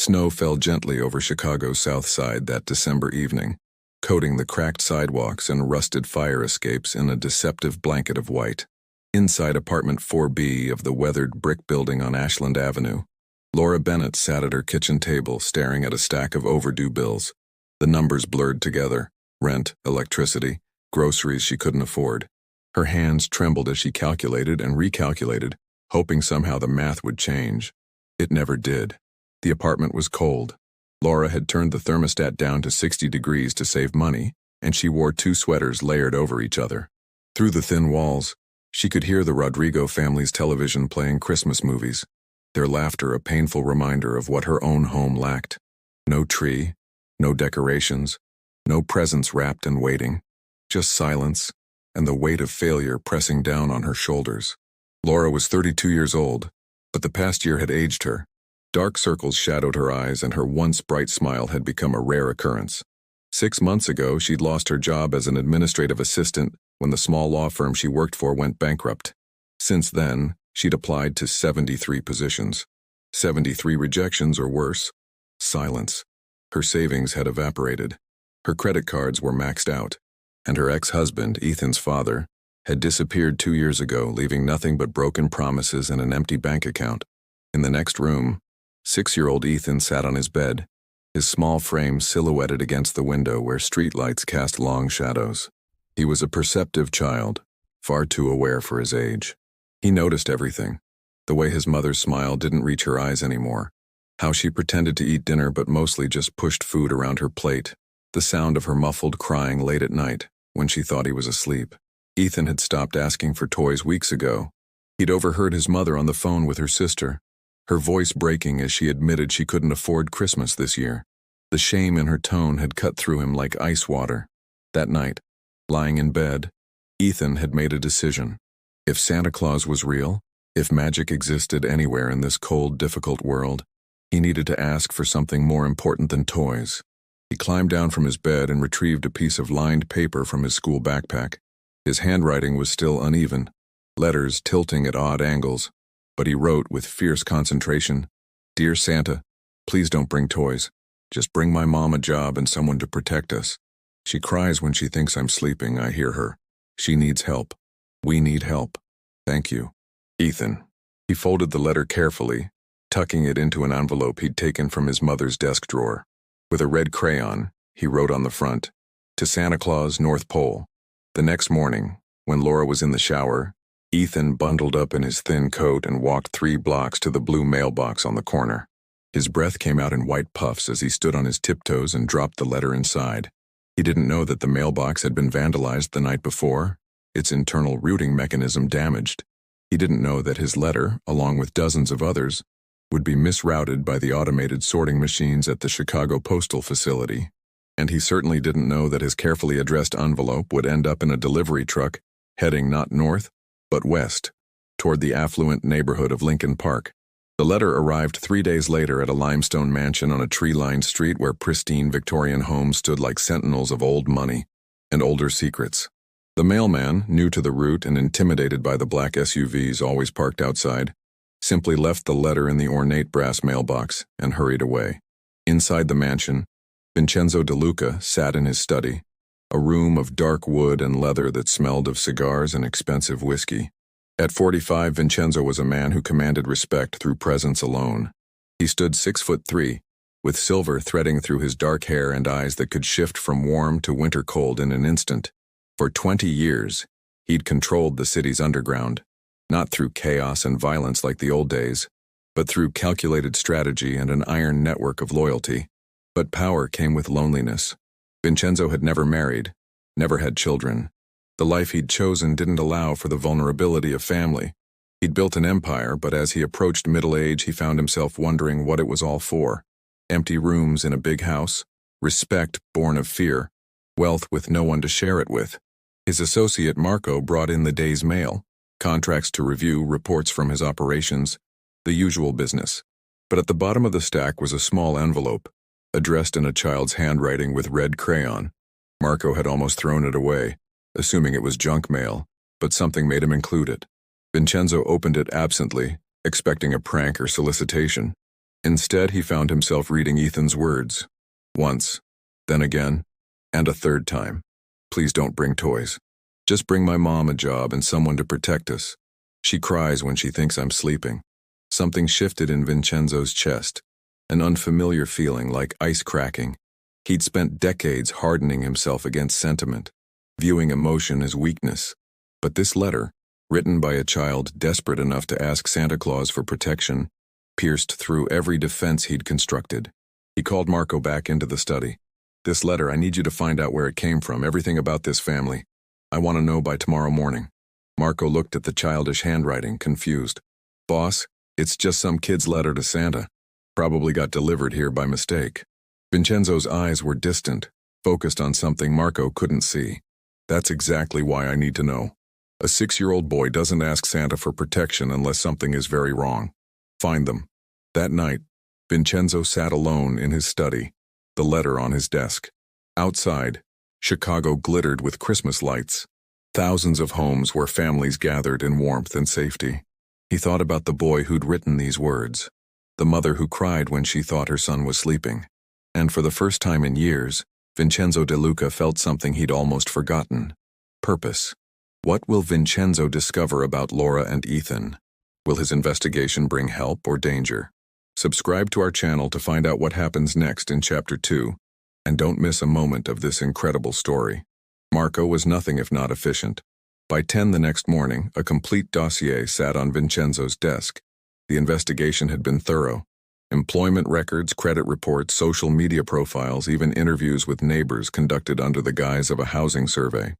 Snow fell gently over Chicago's South Side that December evening, coating the cracked sidewalks and rusted fire escapes in a deceptive blanket of white. Inside apartment 4B of the weathered brick building on Ashland Avenue, Laura Bennett sat at her kitchen table staring at a stack of overdue bills. The numbers blurred together: rent, electricity, groceries she couldn't afford. Her hands trembled as she calculated and recalculated, hoping somehow the math would change. It never did. The apartment was cold. Laura had turned the thermostat down to 60 degrees to save money, and she wore 2 sweaters layered over each other. Through the thin walls, she could hear the Rodrigo family's television playing Christmas movies, their laughter a painful reminder of what her own home lacked. No tree, no decorations, no presents wrapped and waiting, just silence and the weight of failure pressing down on her shoulders. Laura was 32 years old, but the past year had aged her. Dark circles shadowed her eyes, and her once bright smile had become a rare occurrence. 6 months ago, she'd lost her job as an administrative assistant when the small law firm she worked for went bankrupt. Since then, she'd applied to 73 positions. 73 rejections or worse. Silence. Her savings had evaporated. Her credit cards were maxed out. And her ex-husband, Ethan's father, had disappeared 2 years ago, leaving nothing but broken promises and an empty bank account. In the next room, 6-year-old Ethan sat on his bed, his small frame silhouetted against the window where streetlights cast long shadows. He was a perceptive child, far too aware for his age. He noticed everything: the way his mother's smile didn't reach her eyes anymore, how she pretended to eat dinner but mostly just pushed food around her plate, the sound of her muffled crying late at night when she thought he was asleep. Ethan had stopped asking for toys weeks ago. He'd overheard his mother on the phone with her sister, her voice breaking as she admitted she couldn't afford Christmas this year. The shame in her tone had cut through him like ice water. That night, lying in bed, Ethan had made a decision. If Santa Claus was real, if magic existed anywhere in this cold, difficult world, he needed to ask for something more important than toys. He climbed down from his bed and retrieved a piece of lined paper from his school backpack. His handwriting was still uneven, letters tilting at odd angles, but he wrote with fierce concentration, "Dear Santa, please don't bring toys. Just bring my mom a job and someone to protect us. She cries when she thinks I'm sleeping, I hear her. She needs help. We need help. Thank you. Ethan." He folded the letter carefully, tucking it into an envelope he'd taken from his mother's desk drawer. With a red crayon, he wrote on the front, "To Santa Claus, North Pole." The next morning, when Laura was in the shower, Ethan bundled up in his thin coat and walked 3 blocks to the blue mailbox on the corner. His breath came out in white puffs as he stood on his tiptoes and dropped the letter inside. He didn't know that the mailbox had been vandalized the night before, its internal routing mechanism damaged. He didn't know that his letter, along with dozens of others, would be misrouted by the automated sorting machines at the Chicago postal facility. And he certainly didn't know that his carefully addressed envelope would end up in a delivery truck heading not north, but west, toward the affluent neighborhood of Lincoln Park. The letter arrived 3 days later at a limestone mansion on a tree-lined street where pristine Victorian homes stood like sentinels of old money and older secrets. The mailman, new to the route and intimidated by the black SUVs always parked outside, simply left the letter in the ornate brass mailbox and hurried away. Inside the mansion, Vincenzo De Luca sat in his study, a room of dark wood and leather that smelled of cigars and expensive whiskey. At 45, Vincenzo was a man who commanded respect through presence alone. He stood 6'3", with silver threading through his dark hair and eyes that could shift from warm to winter cold in an instant. For 20 years, he'd controlled the city's underground, not through chaos and violence like the old days, but through calculated strategy and an iron network of loyalty. But power came with loneliness. Vincenzo had never married, never had children. The life he'd chosen didn't allow for the vulnerability of family. He'd built an empire, but as he approached middle age, he found himself wondering what it was all for. Empty rooms in a big house, respect born of fear, wealth with no one to share it with. His associate Marco brought in the day's mail, contracts to review, reports from his operations, the usual business. But at the bottom of the stack was a small envelope, addressed in a child's handwriting with red crayon. Marco had almost thrown it away, assuming it was junk mail, but something made him include it. Vincenzo opened it absently, expecting a prank or solicitation. Instead, he found himself reading Ethan's words. Once, then again, and a third time. Please don't bring toys. Just bring my mom a job and someone to protect us. She cries when she thinks I'm sleeping. Something shifted in Vincenzo's chest, an unfamiliar feeling like ice cracking. He'd spent decades hardening himself against sentiment, viewing emotion as weakness. But this letter, written by a child desperate enough to ask Santa Claus for protection, pierced through every defense he'd constructed. He called Marco back into the study. This letter, I need you to find out where it came from, everything about this family. I want to know by tomorrow morning. Marco looked at the childish handwriting, confused. Boss, it's just some kid's letter to Santa. Probably got delivered here by mistake. Vincenzo's eyes were distant, focused on something Marco couldn't see. That's exactly why I need to know. A 6-year-old boy doesn't ask Santa for protection unless something is very wrong. Find them. That night, Vincenzo sat alone in his study, the letter on his desk. Outside, Chicago glittered with Christmas lights. Thousands of homes where families gathered in warmth and safety. He thought about the boy who'd written these words, the mother who cried when she thought her son was sleeping. And for the first time in years, Vincenzo De Luca felt something he'd almost forgotten. Purpose. What will Vincenzo discover about Laura and Ethan? Will his investigation bring help or danger? Subscribe to our channel to find out what happens next in Chapter 2, and don't miss a moment of this incredible story. Marco was nothing if not efficient. By 10 the next morning, a complete dossier sat on Vincenzo's desk. The investigation had been thorough. Employment records, credit reports, social media profiles, even interviews with neighbors conducted under the guise of a housing survey.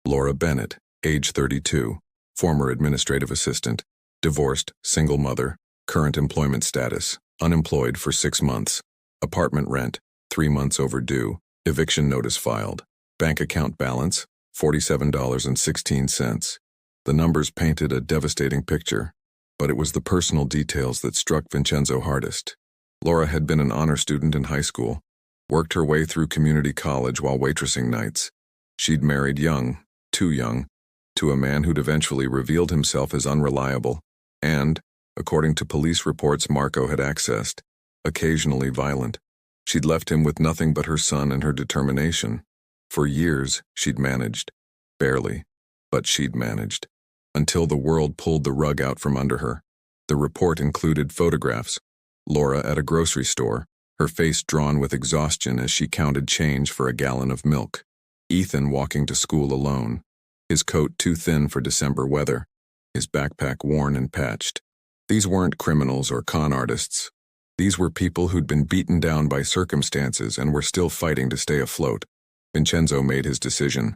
Laura Bennett, age 32, former administrative assistant, divorced, single mother, current employment status, unemployed for 6 months, apartment rent, 3 months overdue, eviction notice filed, bank account balance, $47.16. The numbers painted a devastating picture, but it was the personal details that struck Vincenzo hardest. Laura had been an honor student in high school, worked her way through community college while waitressing nights. She'd married young, too young, to a man who'd eventually revealed himself as unreliable and, according to police reports Marco had accessed, occasionally violent. She'd left him with nothing but her son and her determination. For years, she'd managed. Barely, but she'd managed. Until the world pulled the rug out from under her. The report included photographs. Laura at a grocery store, her face drawn with exhaustion as she counted change for a gallon of milk. Ethan walking to school alone, his coat too thin for December weather, his backpack worn and patched. These weren't criminals or con artists. These were people who'd been beaten down by circumstances and were still fighting to stay afloat. Vincenzo made his decision.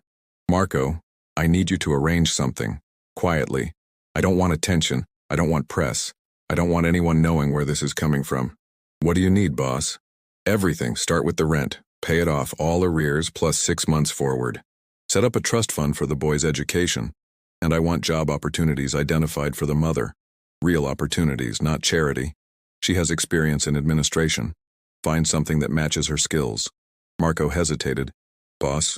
Marco, I need you to arrange something. Quietly. I don't want attention. I don't want press. I don't want anyone knowing where this is coming from. What do you need, boss? Everything. Start with the rent. Pay it off, all arrears, plus 6 months forward. Set up a trust fund for the boy's education. And I want job opportunities identified for the mother. Real opportunities, not charity. She has experience in administration. Find something that matches her skills. Marco hesitated. Boss,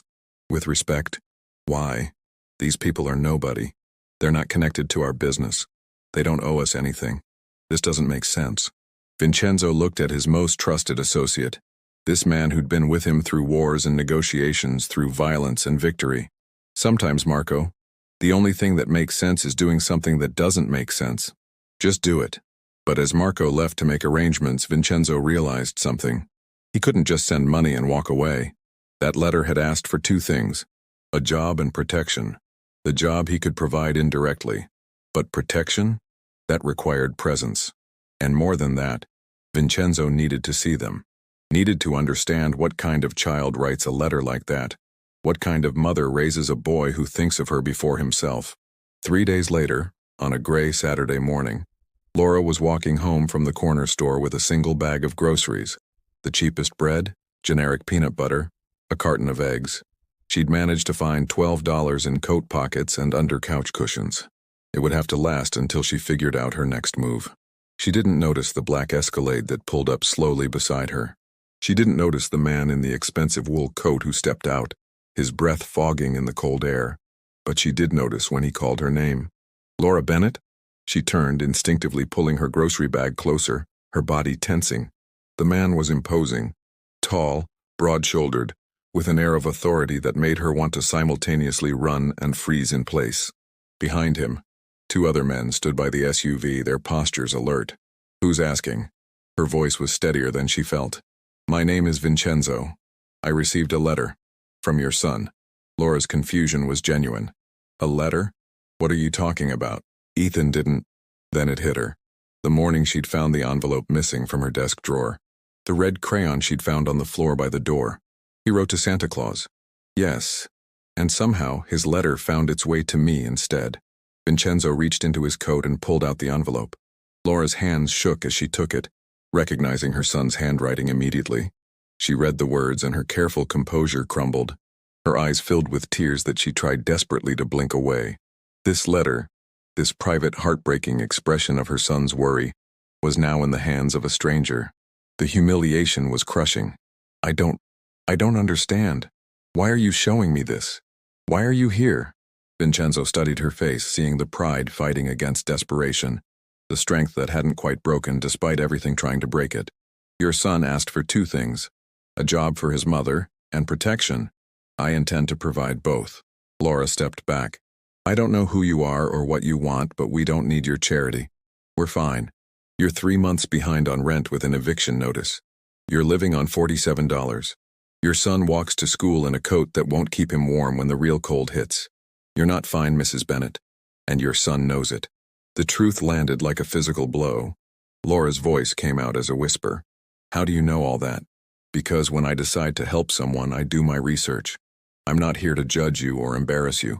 with respect, why? These people are nobody. They're not connected to our business. They don't owe us anything. This doesn't make sense. Vincenzo looked at his most trusted associate. This man who'd been with him through wars and negotiations, through violence and victory. Sometimes, Marco, the only thing that makes sense is doing something that doesn't make sense. Just do it. But as Marco left to make arrangements, Vincenzo realized something. He couldn't just send money and walk away. That letter had asked for 2 things, a job and protection. The job he could provide indirectly. But protection? That required presence. And more than that, Vincenzo needed to see them. Needed to understand what kind of child writes a letter like that. What kind of mother raises a boy who thinks of her before himself. 3 days later, on a gray Saturday morning, Laura was walking home from the corner store with a single bag of groceries. The cheapest bread, generic peanut butter, a carton of eggs. She'd managed to find $12 in coat pockets and under couch cushions. It would have to last until she figured out her next move. She didn't notice the black Escalade that pulled up slowly beside her. She didn't notice the man in the expensive wool coat who stepped out, his breath fogging in the cold air. But she did notice when he called her name. Laura Bennett? She turned, instinctively pulling her grocery bag closer, her body tensing. The man was imposing, tall, broad-shouldered, with an air of authority that made her want to simultaneously run and freeze in place. Behind him, two other men stood by the SUV, their postures alert. "Who's asking?" Her voice was steadier than she felt. "My name is Vincenzo. I received a letter. From your son." Laura's confusion was genuine. "A letter? What are you talking about?" Ethan didn't. Then it hit her. The morning she'd found the envelope missing from her desk drawer. The red crayon she'd found on the floor by the door. He wrote to Santa Claus. Yes. And somehow his letter found its way to me instead. Vincenzo reached into his coat and pulled out the envelope. Laura's hands shook as she took it, recognizing her son's handwriting immediately. She read the words and her careful composure crumbled. Her eyes filled with tears that she tried desperately to blink away. This letter, this private heartbreaking expression of her son's worry, was now in the hands of a stranger. The humiliation was crushing. I don't understand. Why are you showing me this? Why are you here?" Vincenzo studied her face, seeing the pride fighting against desperation, the strength that hadn't quite broken despite everything trying to break it. "Your son asked for two things, a job for his mother and protection. I intend to provide both." Laura stepped back. "I don't know who you are or what you want, but we don't need your charity. We're fine. You're 3 months behind on rent with an eviction notice. You're living on $47. Your son walks to school in a coat that won't keep him warm when the real cold hits. You're not fine, Mrs. Bennett, and your son knows it." The truth landed like a physical blow. Laura's voice came out as a whisper. "How do you know all that?" "Because when I decide to help someone, I do my research. I'm not here to judge you or embarrass you.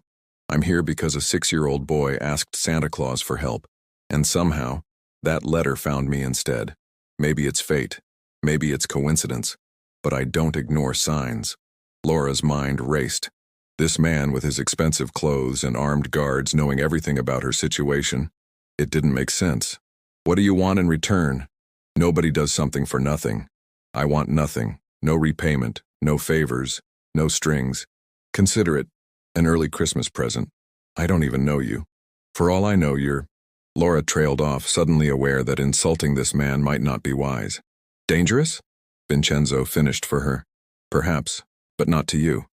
I'm here because a 6-year-old boy asked Santa Claus for help, and somehow, that letter found me instead. Maybe it's fate, maybe it's coincidence, but I don't ignore signs." Laura's mind raced. This man with his expensive clothes and armed guards knowing everything about her situation. It didn't make sense. "What do you want in return?" "Nobody does something for nothing. I want nothing, no repayment, no favors, no strings. Consider it an early Christmas present. I don't even know you. For all I know, you're—" Laura trailed off, suddenly aware that insulting this man might not be wise. "Dangerous?" Vincenzo finished for her. "Perhaps, but not to you.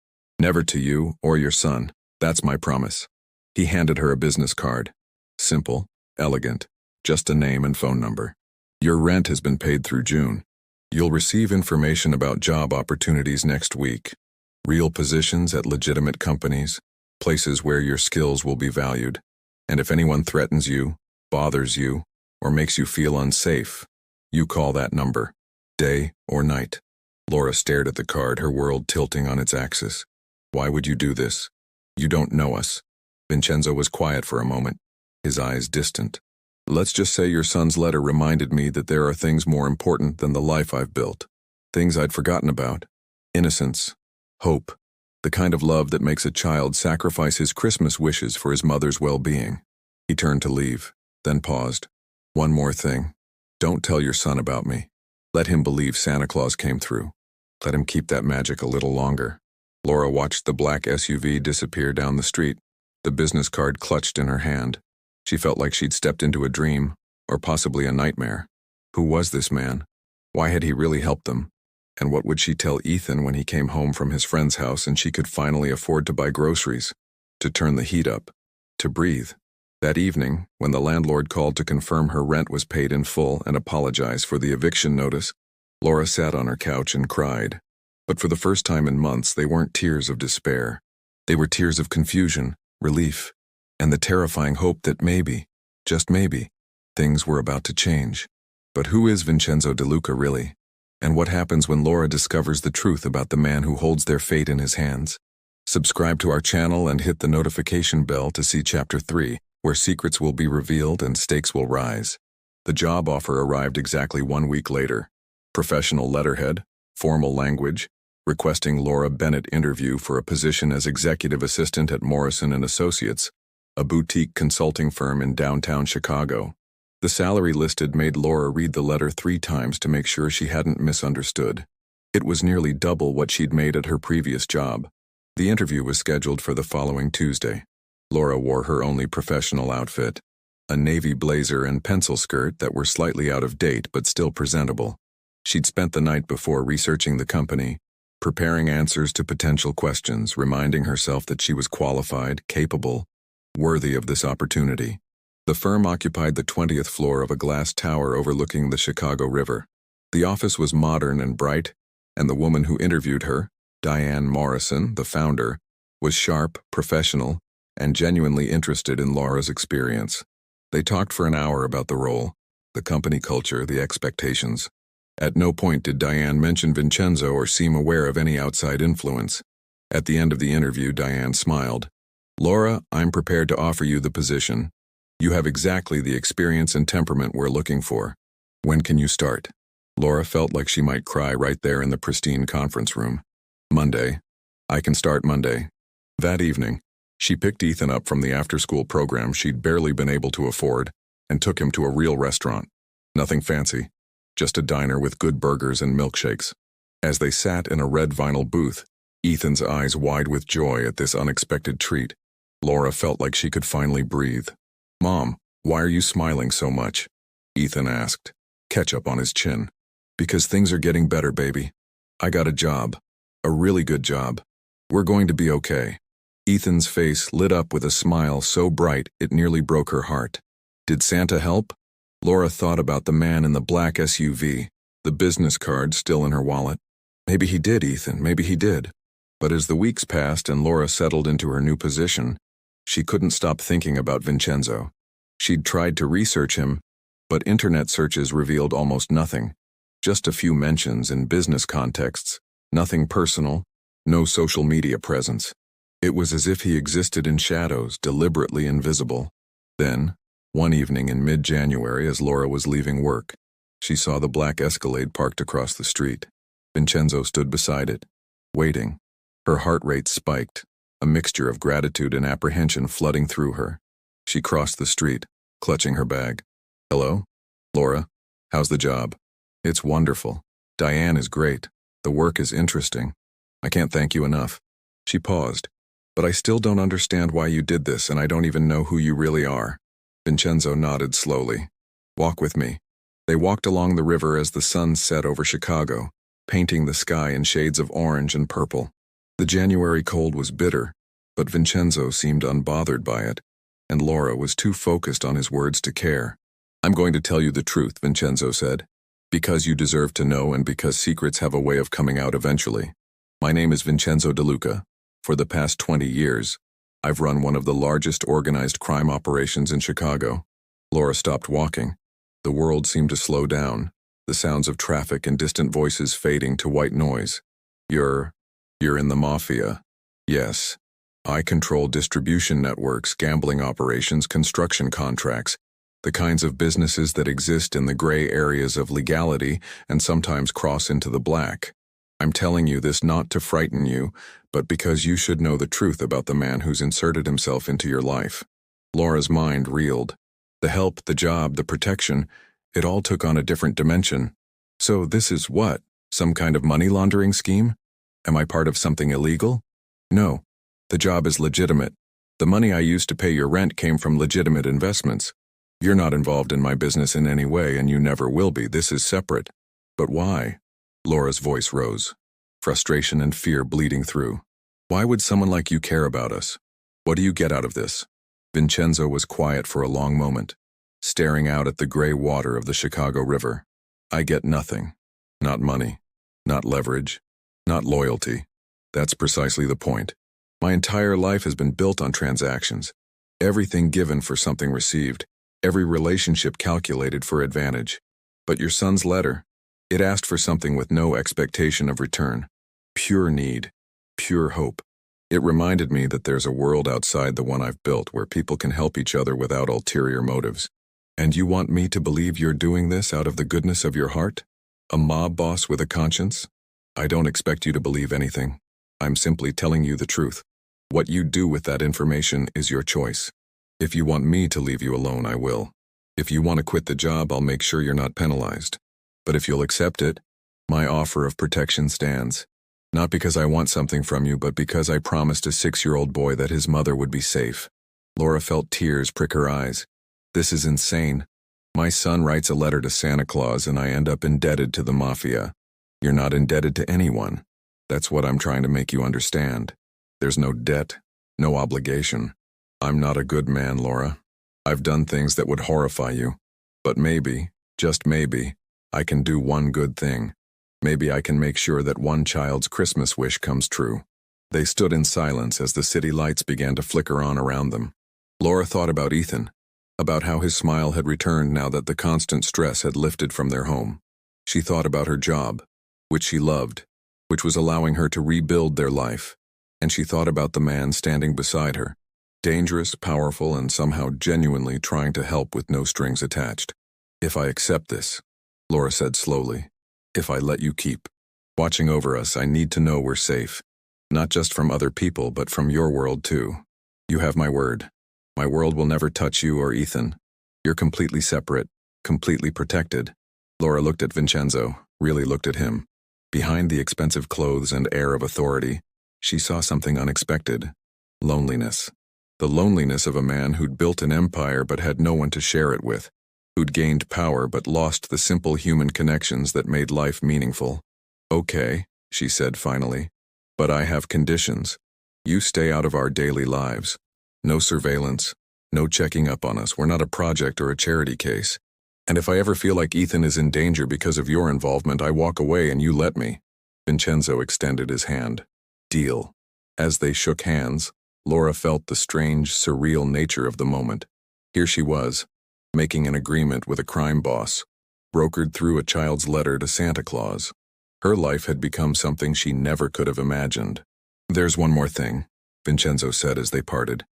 Never to you or your son. That's my promise." He handed her a business card. Simple, elegant, just a name and phone number. "Your rent has been paid through June. You'll receive information about job opportunities next week. Real positions at legitimate companies, places where your skills will be valued. And if anyone threatens you, bothers you, or makes you feel unsafe, you call that number, day or night." Laura stared at the card, her world tilting on its axis. "Why would you do this? You don't know us." Vincenzo was quiet for a moment, his eyes distant. "Let's just say your son's letter reminded me that there are things more important than the life I've built. Things I'd forgotten about. Innocence. Hope. The kind of love that makes a child sacrifice his Christmas wishes for his mother's well-being." He turned to leave, then paused. "One more thing. Don't tell your son about me. Let him believe Santa Claus came through. Let him keep that magic a little longer." Laura watched the black SUV disappear down the street, the business card clutched in her hand. She felt like she'd stepped into a dream, or possibly a nightmare. Who was this man? Why had he really helped them? And what would she tell Ethan when he came home from his friend's house and she could finally afford to buy groceries, to turn the heat up, to breathe? That evening, when the landlord called to confirm her rent was paid in full and apologize for the eviction notice, Laura sat on her couch and cried. But for the first time in months, they weren't tears of despair. They were tears of confusion, relief, and the terrifying hope that maybe, just maybe, things were about to change. But who is Vincenzo De Luca really? And what happens when Laura discovers the truth about the man who holds their fate in his hands? Subscribe to our channel and hit the notification bell to see Chapter 3, where secrets will be revealed and stakes will rise. The job offer arrived exactly 1 week later. Professional letterhead, formal language, requesting Laura Bennett interview for a position as executive assistant at Morrison & Associates, a boutique consulting firm in downtown Chicago. The salary listed made Laura read the letter 3 times to make sure she hadn't misunderstood. It was nearly double what she'd made at her previous job. The interview was scheduled for the following Tuesday. Laura wore her only professional outfit, a navy blazer and pencil skirt that were slightly out of date but still presentable. She'd spent the night before researching the company, preparing answers to potential questions, reminding herself that she was qualified, capable, worthy of this opportunity. The firm occupied the 20th floor of a glass tower overlooking the Chicago River. The office was modern and bright, and the woman who interviewed her, Diane Morrison, the founder, was sharp, professional, and genuinely interested in Laura's experience. They talked for an hour about the role, the company culture, the expectations. At no point did Diane mention Vincenzo or seem aware of any outside influence. At the end of the interview, Diane smiled. "Laura, I'm prepared to offer you the position. You have exactly the experience and temperament we're looking for. When can you start?" Laura felt like she might cry right there in the pristine conference room. "Monday. I can start Monday." That evening, she picked Ethan up from the after-school program she'd barely been able to afford and took him to a real restaurant. Nothing fancy, just a diner with good burgers and milkshakes. As they sat in a red vinyl booth, Ethan's eyes wide with joy at this unexpected treat, Laura felt like she could finally breathe. "Mom, why are you smiling so much?" Ethan asked, ketchup on his chin. "Because things are getting better, baby. I got a job. A really good job. We're going to be okay." Ethan's face lit up with a smile so bright it nearly broke her heart. Did Santa help? Laura thought about the man in the black SUV, the business card still in her wallet. Maybe he did, Ethan, maybe he did. But as the weeks passed and Laura settled into her new position, she couldn't stop thinking about Vincenzo. She'd tried to research him, but internet searches revealed almost nothing. Just a few mentions in business contexts, nothing personal, no social media presence. It was as if he existed in shadows, deliberately invisible. Then, one evening in mid-January as Laura was leaving work, she saw the black Escalade parked across the street. Vincenzo stood beside it, waiting. Her heart rate spiked, a mixture of gratitude and apprehension flooding through her. She crossed the street, clutching her bag. "Hello? Laura, how's the job?" "It's wonderful. Diane is great. The work is interesting. I can't thank you enough." She paused. "But I still don't understand why you did this, and I don't even know who you really are." Vincenzo nodded slowly. "Walk with me." They walked along the river as the sun set over Chicago, painting the sky in shades of orange and purple. The January cold was bitter, but Vincenzo seemed unbothered by it, and Laura was too focused on his words to care. "I'm going to tell you the truth," Vincenzo said, "because you deserve to know and because secrets have a way of coming out eventually. My name is Vincenzo De Luca. For the past 20 years, I've run one of the largest organized crime operations in Chicago." Laura stopped walking. The world seemed to slow down, the sounds of traffic and distant voices fading to white noise. You're in the Mafia." "Yes. I control distribution networks, gambling operations, construction contracts, the kinds of businesses that exist in the gray areas of legality and sometimes cross into the black. I'm telling you this not to frighten you, but because you should know the truth about the man who's inserted himself into your life." Laura's mind reeled. The help, the job, the protection, it all took on a different dimension. "So this is what? Some kind of money laundering scheme? Am I part of something illegal?" "No. The job is legitimate. The money I used to pay your rent came from legitimate investments. You're not involved in my business in any way, and you never will be. This is separate." "But why?" Laura's voice rose, frustration and fear bleeding through. "Why would someone like you care about us? What do you get out of this?" Vincenzo was quiet for a long moment, staring out at the gray water of the Chicago River. "I get nothing. Not money. Not leverage. Not loyalty. That's precisely the point. My entire life has been built on transactions. Everything given for something received. Every relationship calculated for advantage. But your son's letter, it asked for something with no expectation of return. Pure need. Pure hope. It reminded me that there's a world outside the one I've built where people can help each other without ulterior motives. And you want me to believe you're doing this out of the goodness of your heart? A mob boss with a conscience? I don't expect you to believe anything. I'm simply telling you the truth. What you do with that information is your choice. If you want me to leave you alone, I will. If you want to quit the job, I'll make sure you're not penalized. But if you'll accept it, my offer of protection stands. Not because I want something from you, but because I promised a 6-year-old boy that his mother would be safe." Laura felt tears prick her eyes. This is insane. My son writes a letter to Santa Claus and I end up indebted to the Mafia. You're not indebted to anyone. That's what I'm trying to make you understand. There's no debt, no obligation. I'm not a good man, Laura. I've done things that would horrify you. But maybe, just maybe, I can do one good thing. Maybe I can make sure that one child's Christmas wish comes true. They stood in silence as the city lights began to flicker on around them. Laura thought about Ethan, about how his smile had returned now that the constant stress had lifted from their home. She thought about her job, which she loved, which was allowing her to rebuild their life. And she thought about the man standing beside her, dangerous, powerful, and somehow genuinely trying to help with no strings attached. If I accept this, Laura said slowly, if I let you keep watching over us, I need to know we're safe. Not just from other people, but from your world too. You have my word. My world will never touch you or Ethan. You're completely separate, completely protected. Laura looked at Vincenzo, really looked at him. Behind the expensive clothes and air of authority, she saw something unexpected. Loneliness. The loneliness of a man who'd built an empire but had no one to share it with, who'd gained power but lost the simple human connections that made life meaningful. Okay, she said finally. But I have conditions. You stay out of our daily lives. No surveillance, no checking up on us. We're not a project or a charity case. And if I ever feel like Ethan is in danger because of your involvement, I walk away and you let me. Vincenzo extended his hand. Deal. As they shook hands, Laura felt the strange, surreal nature of the moment. Here she was, making an agreement with a crime boss, brokered through a child's letter to Santa Claus. Her life had become something she never could have imagined. There's one more thing, Vincenzo said as they parted.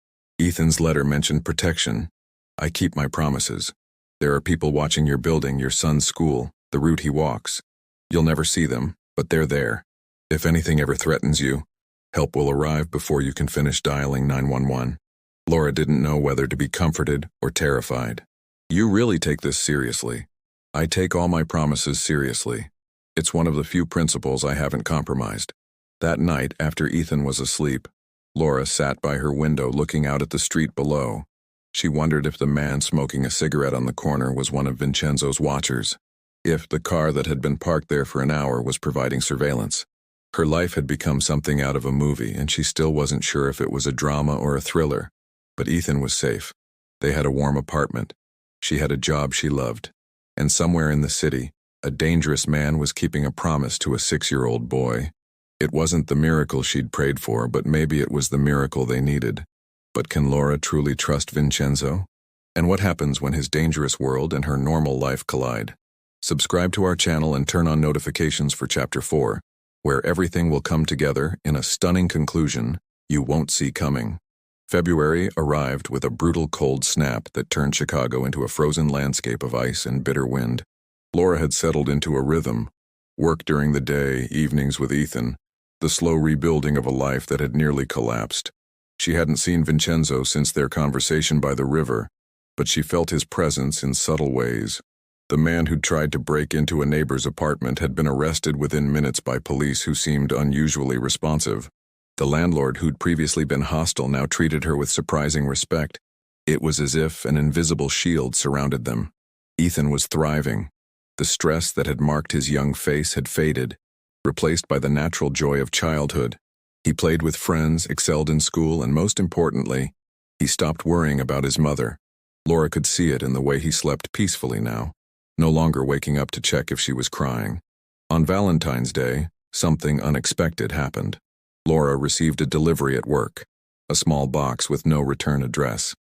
Ethan's letter mentioned protection. I keep my promises. There are people watching your building, your son's school, the route he walks. You'll never see them, but they're there. If anything ever threatens you, help will arrive before you can finish dialing 911. Laura didn't know whether to be comforted or terrified. You really take this seriously. I take all my promises seriously. It's one of the few principles I haven't compromised. That night, after Ethan was asleep, Laura sat by her window looking out at the street below. She wondered if the man smoking a cigarette on the corner was one of Vincenzo's watchers, if the car that had been parked there for an hour was providing surveillance. Her life had become something out of a movie, and she still wasn't sure if it was a drama or a thriller. But Ethan was safe. They had a warm apartment. She had a job she loved. And somewhere in the city, a dangerous man was keeping a promise to a 6-year-old boy. It wasn't the miracle she'd prayed for, but maybe it was the miracle they needed. But can Laura truly trust Vincenzo? And what happens when his dangerous world and her normal life collide? Subscribe to our channel and turn on notifications for Chapter 4, where everything will come together in a stunning conclusion you won't see coming. February arrived with a brutal cold snap that turned Chicago into a frozen landscape of ice and bitter wind. Laura had settled into a rhythm. Work during the day, evenings with Ethan, the slow rebuilding of a life that had nearly collapsed. She hadn't seen Vincenzo since their conversation by the river, but she felt his presence in subtle ways. The man who'd tried to break into a neighbor's apartment had been arrested within minutes by police who seemed unusually responsive. The landlord who'd previously been hostile now treated her with surprising respect. It was as if an invisible shield surrounded them. Ethan was thriving. The stress that had marked his young face had faded, replaced by the natural joy of childhood. He played with friends, excelled in school, and most importantly, he stopped worrying about his mother. Laura could see it in the way he slept peacefully now, no longer waking up to check if she was crying. On Valentine's Day, something unexpected happened. Laura received a delivery at work, a small box with no return address.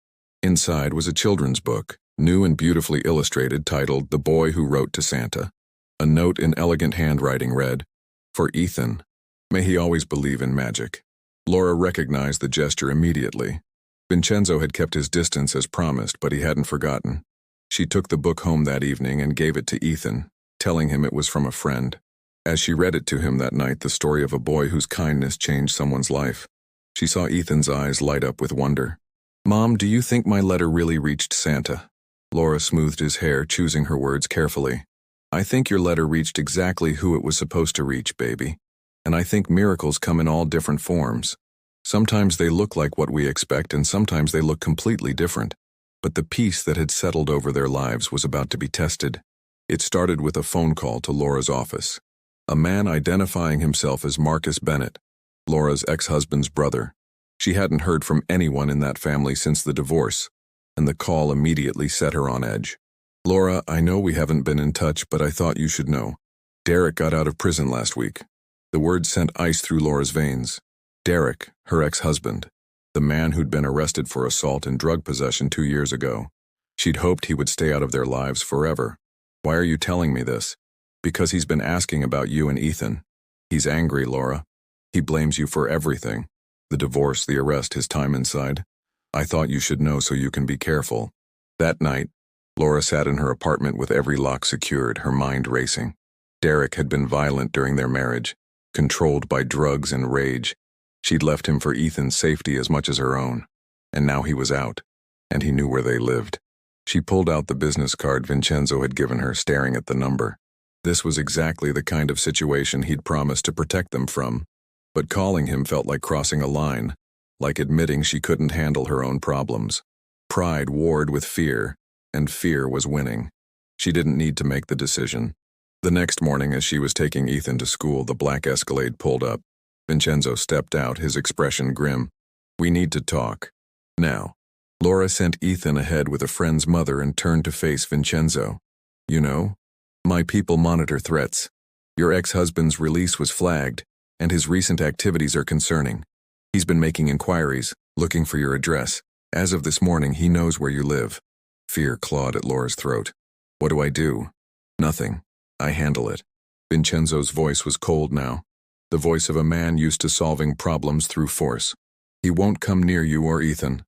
Inside was a children's book, new and beautifully illustrated, titled The Boy Who Wrote to Santa. A note in elegant handwriting read, "For Ethan, may he always believe in magic." Laura recognized the gesture immediately. Vincenzo had kept his distance as promised, but he hadn't forgotten. She took the book home that evening and gave it to Ethan, telling him it was from a friend. As she read it to him that night, the story of a boy whose kindness changed someone's life, she saw Ethan's eyes light up with wonder. "Mom, do you think my letter really reached Santa?" Laura smoothed his hair, choosing her words carefully. "I think your letter reached exactly who it was supposed to reach, baby. And I think miracles come in all different forms. Sometimes they look like what we expect, and sometimes they look completely different. But the peace that had settled over their lives was about to be tested. It started with a phone call to Laura's office. A man identifying himself as Marcus Bennett, Laura's ex-husband's brother. She hadn't heard from anyone in that family since the divorce, and the call immediately set her on edge. "Laura, I know we haven't been in touch, but I thought you should know. Derek got out of prison last week." The words sent ice through Laura's veins. Derek, her ex-husband, the man who'd been arrested for assault and drug possession 2 years ago. She'd hoped he would stay out of their lives forever. "Why are you telling me this?" "Because he's been asking about you and Ethan. He's angry, Laura. He blames you for everything. The divorce, the arrest, his time inside. I thought you should know so you can be careful." That night, Laura sat in her apartment with every lock secured, her mind racing. Derek had been violent during their marriage, controlled by drugs and rage. She'd left him for Ethan's safety as much as her own. And now he was out, and he knew where they lived. She pulled out the business card Vincenzo had given her, staring at the number. This was exactly the kind of situation he'd promised to protect them from. But calling him felt like crossing a line, like admitting she couldn't handle her own problems. Pride warred with fear, and fear was winning. She didn't need to make the decision. The next morning, as she was taking Ethan to school, the black Escalade pulled up. Vincenzo stepped out, his expression grim. "We need to talk. Now." Laura sent Ethan ahead with a friend's mother and turned to face Vincenzo. "You know, my people monitor threats. Your ex-husband's release was flagged, and his recent activities are concerning. He's been making inquiries, looking for your address. As of this morning, he knows where you live." Fear clawed at Laura's throat. "What do I do?" "Nothing. I handle it." Vincenzo's voice was cold now, the voice of a man used to solving problems through force. "He won't come near you or Ethan.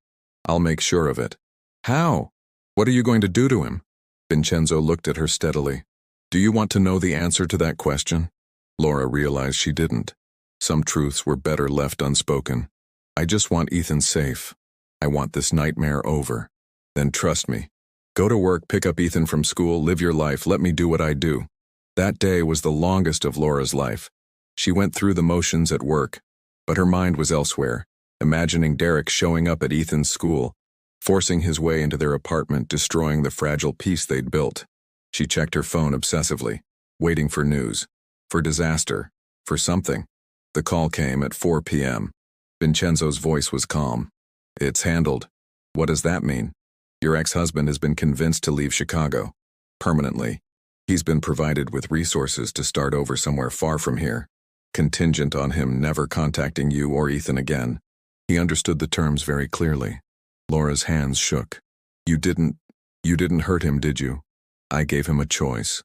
I'll make sure of it." "How? What are you going to do to him?" Vincenzo looked at her steadily. "Do you want to know the answer to that question?" Laura realized she didn't. Some truths were better left unspoken. "I just want Ethan safe. I want this nightmare over. Then trust me. Go to work, pick up Ethan from school, live your life, let me do what I do." That day was the longest of Laura's life. She went through the motions at work, but her mind was elsewhere, imagining Derek showing up at Ethan's school, forcing his way into their apartment, destroying the fragile peace they'd built. She checked her phone obsessively, waiting for news, for disaster, for something. The call came at 4 p.m. Vincenzo's voice was calm. "It's handled." "What does that mean?" "Your ex-husband has been convinced to leave Chicago. Permanently. He's been provided with resources to start over somewhere far from here, contingent on him never contacting you or Ethan again." He understood the terms very clearly. Laura's hands shook. You didn't hurt him, did you?" "I gave him a choice.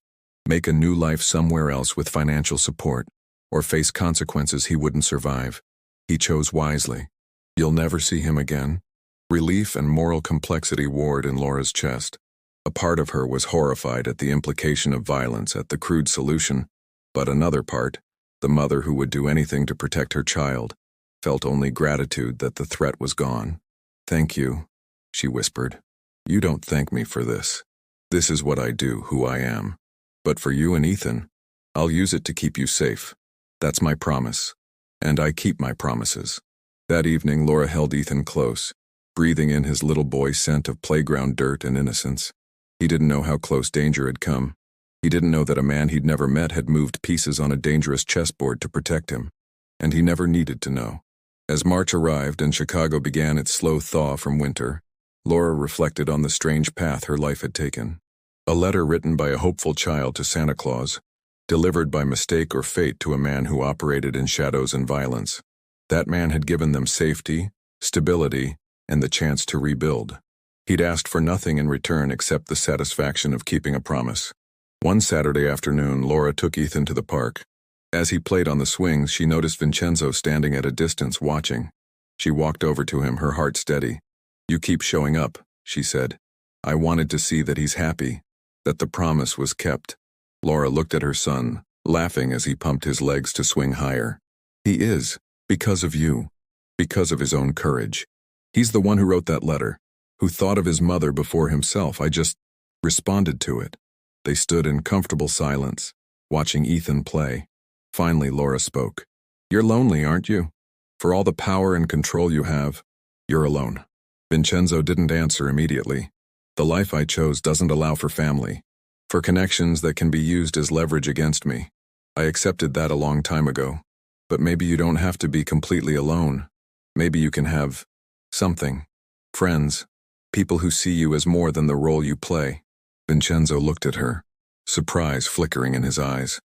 Make a new life somewhere else with financial support, or face consequences he wouldn't survive. He chose wisely. You'll never see him again." Relief and moral complexity warred in Laura's chest. A part of her was horrified at the implication of violence, at the crude solution, but another part, the mother who would do anything to protect her child, felt only gratitude that the threat was gone. "Thank you," she whispered. "You don't thank me for this. This is what I do, who I am. But for you and Ethan, I'll use it to keep you safe. That's my promise. And I keep my promises." That evening, Laura held Ethan close, breathing in his little boy scent of playground dirt and innocence. He didn't know how close danger had come. He didn't know that a man he'd never met had moved pieces on a dangerous chessboard to protect him. And he never needed to know. As March arrived and Chicago began its slow thaw from winter, Laura reflected on the strange path her life had taken. A letter written by a hopeful child to Santa Claus, delivered by mistake or fate to a man who operated in shadows and violence. That man had given them safety, stability, and the chance to rebuild. He'd asked for nothing in return except the satisfaction of keeping a promise. One Saturday afternoon, Laura took Ethan to the park. As he played on the swings, she noticed Vincenzo standing at a distance watching. She walked over to him, her heart steady. "You keep showing up," she said. "I wanted to see that he's happy, that the promise was kept." Laura looked at her son, laughing as he pumped his legs to swing higher. "He is, because of you, because of his own courage. He's the one who wrote that letter, who thought of his mother before himself. I just responded to it." They stood in comfortable silence, watching Ethan play. Finally, Laura spoke. "You're lonely, aren't you? For all the power and control you have, you're alone." Vincenzo didn't answer immediately. The life I chose doesn't allow for family, for connections that can be used as leverage against me. I accepted that a long time ago. But maybe you don't have to be completely alone. Maybe you can have something. Friends. People who see you as more than the role you play. Vincenzo looked at her, surprise flickering in his eyes.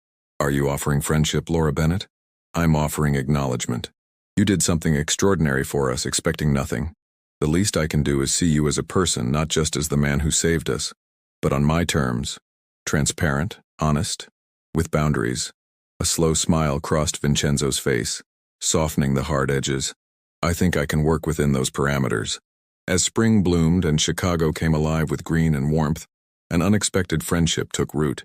Are you offering friendship, Laura Bennett? I'm offering acknowledgement. You did something extraordinary for us, expecting nothing. The least I can do is see you as a person, not just as the man who saved us, but on my terms. Transparent, honest, with boundaries. A slow smile crossed Vincenzo's face, softening the hard edges. I think I can work within those parameters. As spring bloomed and Chicago came alive with green and warmth, an unexpected friendship took root.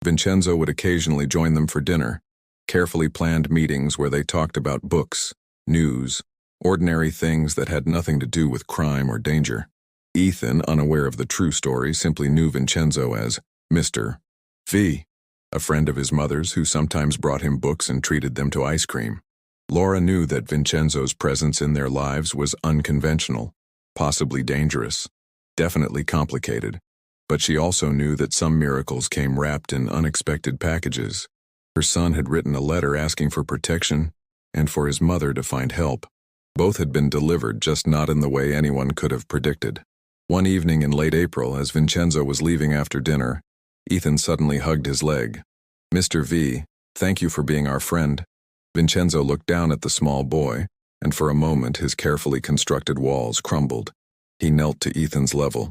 Vincenzo would occasionally join them for dinner, carefully planned meetings where they talked about books, news, ordinary things that had nothing to do with crime or danger. Ethan, unaware of the true story, simply knew Vincenzo as Mr. V, a friend of his mother's who sometimes brought him books and treated them to ice cream. Laura knew that Vincenzo's presence in their lives was unconventional, possibly dangerous, definitely complicated, but she also knew that some miracles came wrapped in unexpected packages. Her son had written a letter asking for protection and for his mother to find help. Both had been delivered, just not in the way anyone could have predicted. One evening in late April, as Vincenzo was leaving after dinner, Ethan suddenly hugged his leg. Mr. V, thank you for being our friend. Vincenzo looked down at the small boy, and for a moment his carefully constructed walls crumbled. He knelt to Ethan's level.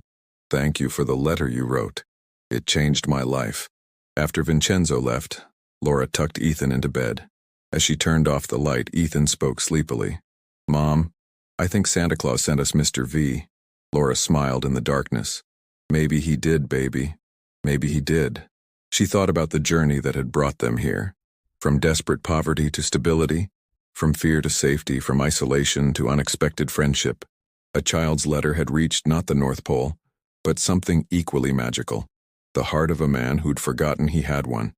Thank you for the letter you wrote. It changed my life. After Vincenzo left, Laura tucked Ethan into bed. As she turned off the light, Ethan spoke sleepily. Mom, I think Santa Claus sent us Mr. V. Laura smiled in the darkness. Maybe he did, baby. Maybe he did. She thought about the journey that had brought them here. From desperate poverty to stability, from fear to safety, from isolation to unexpected friendship. A child's letter had reached not the North Pole, but something equally magical. The heart of a man who'd forgotten he had one.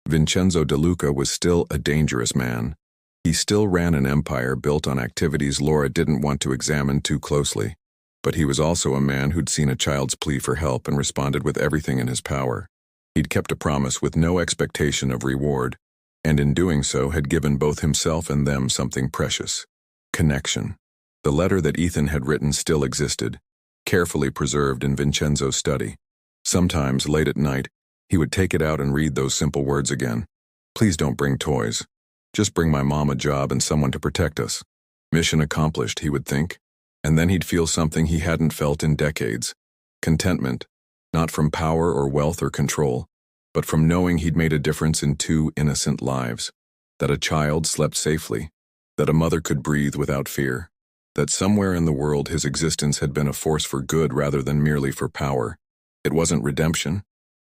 Vincenzo De Luca was still a dangerous man. He still ran an empire built on activities Laura didn't want to examine too closely. But he was also a man who'd seen a child's plea for help and responded with everything in his power. He'd kept a promise with no expectation of reward, and in doing so had given both himself and them something precious. Connection. The letter that Ethan had written still existed, carefully preserved in Vincenzo's study. Sometimes, late at night, he would take it out and read those simple words again. Please don't bring toys. Just bring my mom a job and someone to protect us. Mission accomplished, he would think. And then he'd feel something he hadn't felt in decades. Contentment, not from power or wealth or control, but from knowing he'd made a difference in two innocent lives. That a child slept safely, that a mother could breathe without fear, that somewhere in the world his existence had been a force for good rather than merely for power. It wasn't redemption.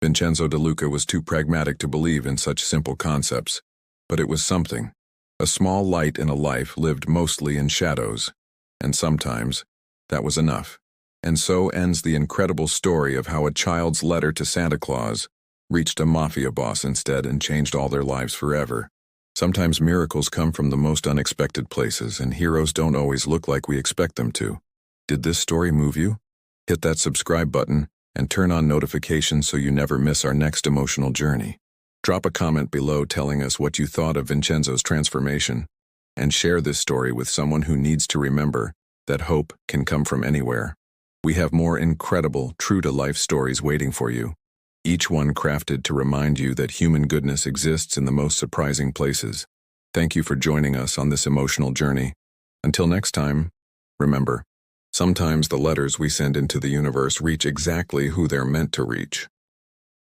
Vincenzo De Luca was too pragmatic to believe in such simple concepts, but it was something. A small light in a life lived mostly in shadows. And sometimes, that was enough. And so ends the incredible story of how a child's letter to Santa Claus reached a mafia boss instead and changed all their lives forever. Sometimes miracles come from the most unexpected places, and heroes don't always look like we expect them to. Did this story move you? Hit that subscribe button and turn on notifications so you never miss our next emotional journey. Drop a comment below telling us what you thought of Vincenzo's transformation, and share this story with someone who needs to remember that hope can come from anywhere. We have more incredible, true-to-life stories waiting for you, each one crafted to remind you that human goodness exists in the most surprising places. Thank you for joining us on this emotional journey. Until next time, remember, sometimes the letters we send into the universe reach exactly who they're meant to reach.